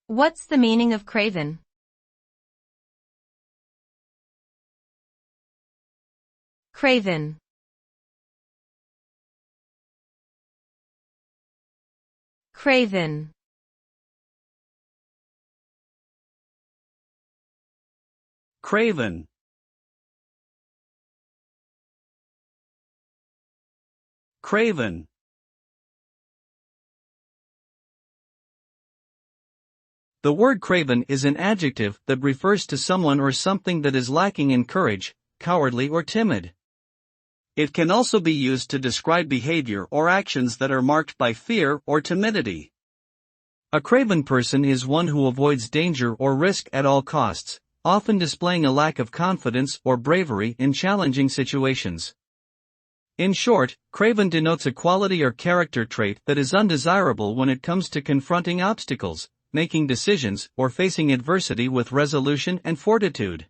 What's the meaning of craven? Craven. Craven. Craven. Craven. The word craven is an adjective that refers to someone or something that is lacking in courage, cowardly or timid. It can also be used to describe behavior or actions that are marked by fear or timidity. A craven person is one who avoids danger or risk at all costs, often displaying a lack of confidence or bravery in challenging situations. In short, craven denotes a quality or character trait that is undesirable when it comes to confronting obstacles, making decisions, or facing adversity with resolution and fortitude.